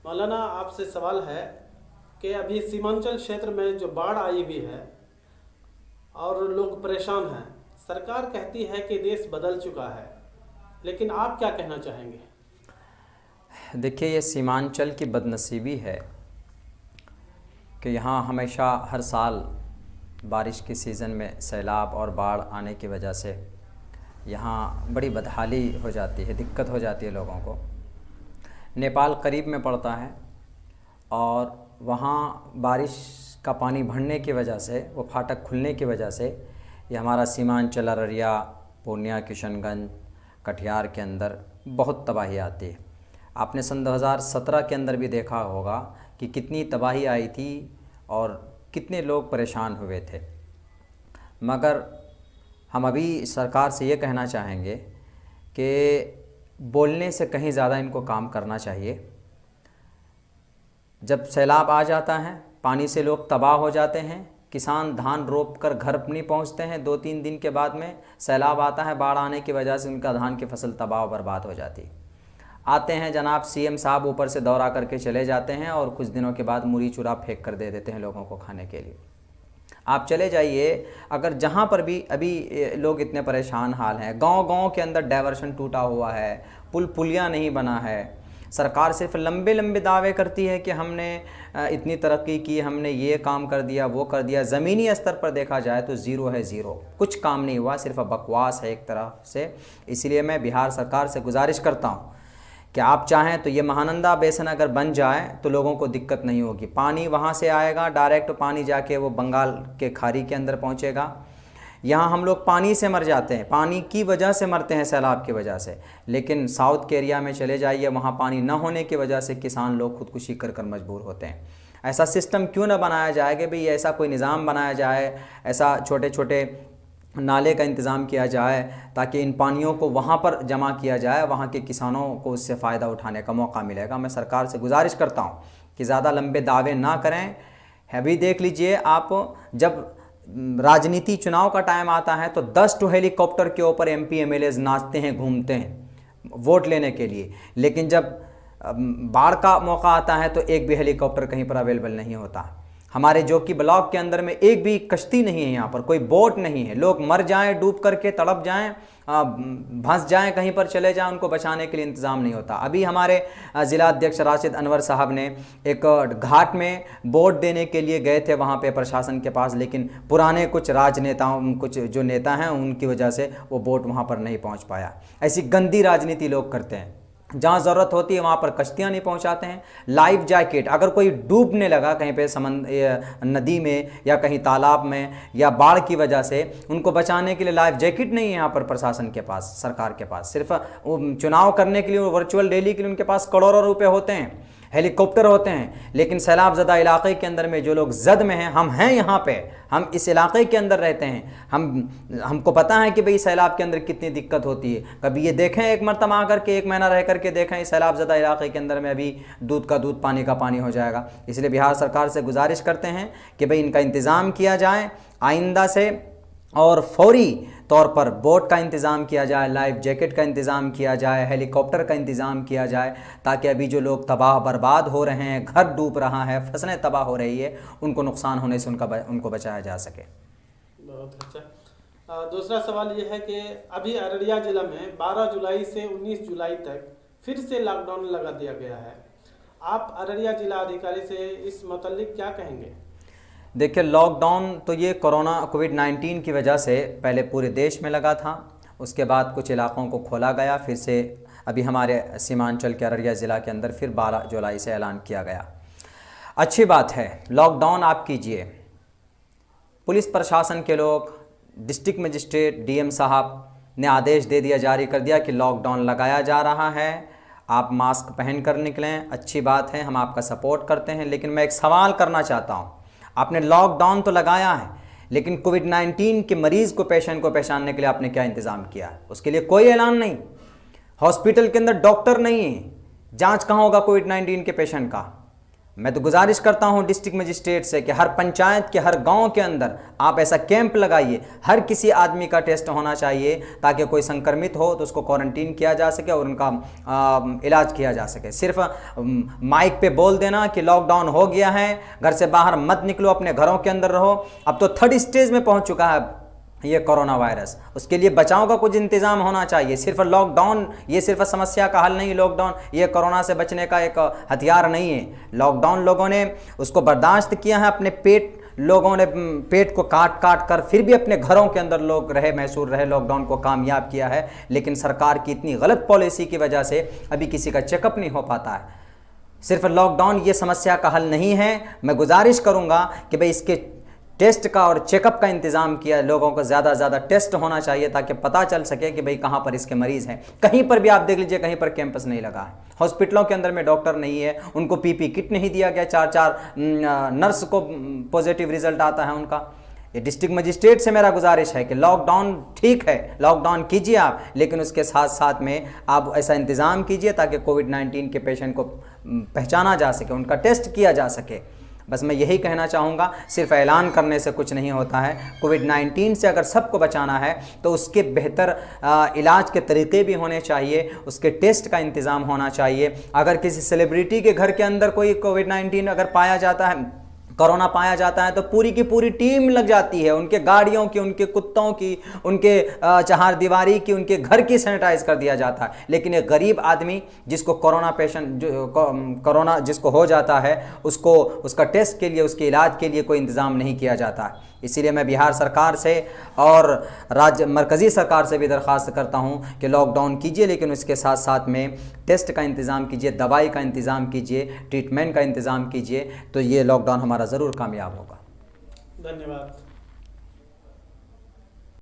मौलाना आपसे सवाल है कि अभी सीमांचल क्षेत्र में जो बाढ़ आई हुई है और लोग परेशान हैं, सरकार कहती है कि देश बदल चुका है, लेकिन आप क्या कहना चाहेंगे? देखिए, ये सीमांचल की बदनसीबी है कि यहाँ हमेशा हर साल बारिश के सीज़न में सैलाब और बाढ़ आने की वजह से यहाँ बड़ी बदहाली हो जाती है, दिक्कत हो जाती है लोगों को। नेपाल करीब में पड़ता है और वहाँ बारिश का पानी बढ़ने की वजह से, वो फाटक खुलने की वजह से ये हमारा सीमांचल, अररिया, पूर्णिया, किशनगंज, कटिहार के अंदर बहुत तबाही आती है। आपने सन 2017 के अंदर भी देखा होगा कि कितनी तबाही आई थी और कितने लोग परेशान हुए थे। मगर हम अभी सरकार से ये कहना चाहेंगे कि बोलने से कहीं ज़्यादा इनको काम करना चाहिए। जब सैलाब आ जाता है, पानी से लोग तबाह हो जाते हैं, किसान धान रोप कर घर नहीं पहुंचते हैं, 2-3 दिन के बाद में सैलाब आता है, बाढ़ आने की वजह से उनका धान की फसल तबाह और बर्बाद हो जाती है। आते हैं जनाब सीएम साहब, ऊपर से दौरा करके चले जाते हैं और कुछ दिनों के बाद मुरी चूरा फेंक कर दे देते हैं लोगों को खाने के लिए। आप चले जाइए, अगर जहाँ पर भी अभी लोग इतने परेशान हाल हैं, गांव-गांव के अंदर डाइवर्शन टूटा हुआ है, पुल पुलियाँ नहीं बना है। सरकार सिर्फ लंबे लंबे दावे करती है कि हमने इतनी तरक्की की, हमने ये काम कर दिया, वो कर दिया। ज़मीनी स्तर पर देखा जाए तो ज़ीरो है, ज़ीरो, कुछ काम नहीं हुआ, सिर्फ बकवास है एक तरह से। इसलिए मैं बिहार सरकार से गुजारिश करता हूँ कि आप चाहें तो ये महानंदा बेसिन अगर बन जाए तो लोगों को दिक्कत नहीं होगी। पानी वहाँ से आएगा, डायरेक्ट पानी जाके वो बंगाल के खाड़ी के अंदर पहुँचेगा। यहाँ हम लोग पानी से मर जाते हैं, पानी की वजह से मरते हैं, सैलाब की वजह से। लेकिन साउथ के एरिया में चले जाइए, वहाँ पानी न होने की वजह से किसान लोग खुदकुशी कर कर मजबूर होते हैं। ऐसा सिस्टम क्यों ना बनाया जाए कि भाई ऐसा कोई निज़ाम बनाया जाए, ऐसा छोटे छोटे नाले का इंतज़ाम किया जाए ताकि इन पानियों को वहाँ पर जमा किया जाए, वहाँ के किसानों को उससे फ़ायदा उठाने का मौका मिलेगा। मैं सरकार से गुजारिश करता हूँ कि ज़्यादा लंबे दावे ना करें। अभी देख लीजिए आप, जब राजनीति चुनाव का टाइम आता है तो 10 हेलीकॉप्टर के ऊपर MP MLAs नाचते हैं, घूमते हैं वोट लेने के लिए, लेकिन जब बाढ़ का मौका आता है तो एक भी हेलीकॉप्टर कहीं पर अवेलेबल नहीं होता। हमारे जो कि ब्लॉक के अंदर में एक भी कश्ती नहीं है, यहाँ पर कोई बोट नहीं है। लोग मर जाएं, डूब करके तड़प जाएं, फंस जाएं, कहीं पर चले जाएं, उनको बचाने के लिए इंतज़ाम नहीं होता। अभी हमारे ज़िला अध्यक्ष राशिद अनवर साहब ने एक घाट में बोट देने के लिए गए थे वहाँ पे प्रशासन के पास, लेकिन पुराने कुछ राजनेताओं, कुछ जो नेता हैं, उनकी वजह से वो बोट वहाँ पर नहीं पहुँच पाया। ऐसी गंदी राजनीति लोग करते हैं। जहाँ ज़रूरत होती है वहाँ पर कश्तियाँ नहीं पहुँचाते हैं। लाइफ जैकेट, अगर कोई डूबने लगा कहीं पे नदी में या कहीं तालाब में या बाढ़ की वजह से, उनको बचाने के लिए लाइफ जैकेट नहीं है यहाँ पर प्रशासन के पास, सरकार के पास। सिर्फ चुनाव करने के लिए, वर्चुअल रैली के लिए उनके पास करोड़ों रुपए होते हैं, हेलीकॉप्टर होते हैं। लेकिन सैलाब ज़दा इलाके के अंदर में जो लोग जद में हैं, हम हैं यहाँ पे, हम इस इलाके के अंदर रहते हैं, हमको पता है कि भाई सैलाब के अंदर कितनी दिक्कत होती है। कभी ये देखें, एक मरतबा आकर के 1 महीना रह करके देखें, इस सैलाब ज़दा इलाके के अंदर में अभी दूध का दूध, पानी का पानी हो जाएगा। इसलिए बिहार सरकार से गुजारिश करते हैं कि भाई इनका इंतज़ाम किया जाए आइंदा से, और फौरी तौर पर बोट का इंतज़ाम किया जाए, लाइफ जैकेट का इंतज़ाम किया जाए, हेलीकॉप्टर का इंतज़ाम किया जाए, ताकि अभी जो लोग तबाह बर्बाद हो रहे हैं, घर डूब रहा है, फसलें तबाह हो रही है, उनको नुकसान होने से उनको बचाया जा सके। बहुत अच्छा। दूसरा सवाल ये है कि अभी अररिया जिला में 12 जुलाई से 19 जुलाई तक फिर से लॉकडाउन लगा दिया गया है। आप अररिया जिला अधिकारी से इस मुतल्लिक क्या कहेंगे? देखिए, लॉकडाउन तो ये कोरोना कोविड-19 की वजह से पहले पूरे देश में लगा था, उसके बाद कुछ इलाक़ों को खोला गया, फिर से अभी हमारे सीमांचल के अररिया ज़िला के अंदर फिर 12 जुलाई से ऐलान किया गया। अच्छी बात है, लॉकडाउन आप कीजिए। पुलिस प्रशासन के लोग, डिस्ट्रिक्ट मजिस्ट्रेट, DM साहब ने आदेश दे दिया, जारी कर दिया कि लॉकडाउन लगाया जा रहा है, आप मास्क पहन कर निकलें। अच्छी बात है, हम आपका सपोर्ट करते हैं। लेकिन मैं एक सवाल करना चाहता हूँ, आपने लॉकडाउन तो लगाया है, लेकिन कोविड-19 के मरीज़ को, पेशेंट को पहचानने के लिए आपने क्या इंतज़ाम किया है? उसके लिए कोई ऐलान नहीं। हॉस्पिटल के अंदर डॉक्टर नहीं है, जांच कहाँ होगा कोविड-19 के पेशेंट का? मैं तो गुजारिश करता हूं डिस्ट्रिक्ट मजिस्ट्रेट से कि हर पंचायत के हर गांव के अंदर आप ऐसा कैंप लगाइए, हर किसी आदमी का टेस्ट होना चाहिए ताकि कोई संक्रमित हो तो उसको क्वारंटीन किया जा सके और उनका इलाज किया जा सके। सिर्फ माइक पे बोल देना कि लॉकडाउन हो गया है, घर से बाहर मत निकलो, अपने घरों के अंदर रहो, अब तो 3rd स्टेज में पहुंच चुका है ये कोरोना वायरस। उसके लिए बचाव का कुछ इंतजाम होना चाहिए। सिर्फ लॉकडाउन ये सिर्फ समस्या का हल नहीं, लॉकडाउन ये कोरोना से बचने का एक हथियार नहीं है। लॉकडाउन लोगों ने उसको बर्दाश्त किया है, अपने लोगों ने पेट को काट काट कर फिर भी अपने घरों के अंदर लोग रहे, मैसूर रहे, लॉकडाउन को कामयाब किया है। लेकिन सरकार की इतनी गलत पॉलिसी की वजह से अभी किसी का चेकअप नहीं हो पाता है। सिर्फ लॉकडाउन ये समस्या का हल नहीं है। मैं गुजारिश करूंगा कि भाई इसके टेस्ट का और चेकअप का इंतजाम किया, लोगों को ज़्यादा से ज़्यादा टेस्ट होना चाहिए ताकि पता चल सके कि भाई कहाँ पर इसके मरीज़ हैं। कहीं पर भी आप देख लीजिए, कहीं पर कैंपस नहीं लगा है, हॉस्पिटलों के अंदर में डॉक्टर नहीं है, उनको पीपी किट नहीं दिया गया, 4-4 नर्स को पॉजिटिव रिजल्ट आता है उनका। ये डिस्ट्रिक्ट मजिस्ट्रेट से मेरा गुजारिश है कि लॉकडाउन ठीक है, लॉकडाउन कीजिए आप, लेकिन उसके साथ साथ में आप ऐसा इंतज़ाम कीजिए ताकि कोविड-19 के पेशेंट को पहचाना जा सके, उनका टेस्ट किया जा सके। बस मैं यही कहना चाहूँगा, सिर्फ ऐलान करने से कुछ नहीं होता है। कोविड-19 से अगर सबको बचाना है तो उसके बेहतर इलाज के तरीक़े भी होने चाहिए, उसके टेस्ट का इंतज़ाम होना चाहिए। अगर किसी सेलिब्रिटी के घर के अंदर कोई कोविड-19 अगर पाया जाता है, कोरोना पाया जाता है, तो पूरी की पूरी टीम लग जाती है, उनके गाड़ियों की, उनके कुत्तों की, उनके चहारदीवारी की, उनके घर की सैनिटाइज कर दिया जाता है। लेकिन एक गरीब आदमी जिसको कोरोना जिसको हो जाता है, उसको उसका टेस्ट के लिए, उसके इलाज के लिए कोई इंतज़ाम नहीं किया जाता है। इसीलिए मैं बिहार सरकार से और मरकज़ी सरकार से भी दरख्वास्त करता हूँ कि लॉकडाउन कीजिए, लेकिन उसके साथ साथ में टेस्ट का इंतज़ाम कीजिए, दवाई का इंतज़ाम कीजिए, ट्रीटमेंट का इंतज़ाम कीजिए, तो ये लॉकडाउन हमारा ज़रूर कामयाब होगा। धन्यवाद।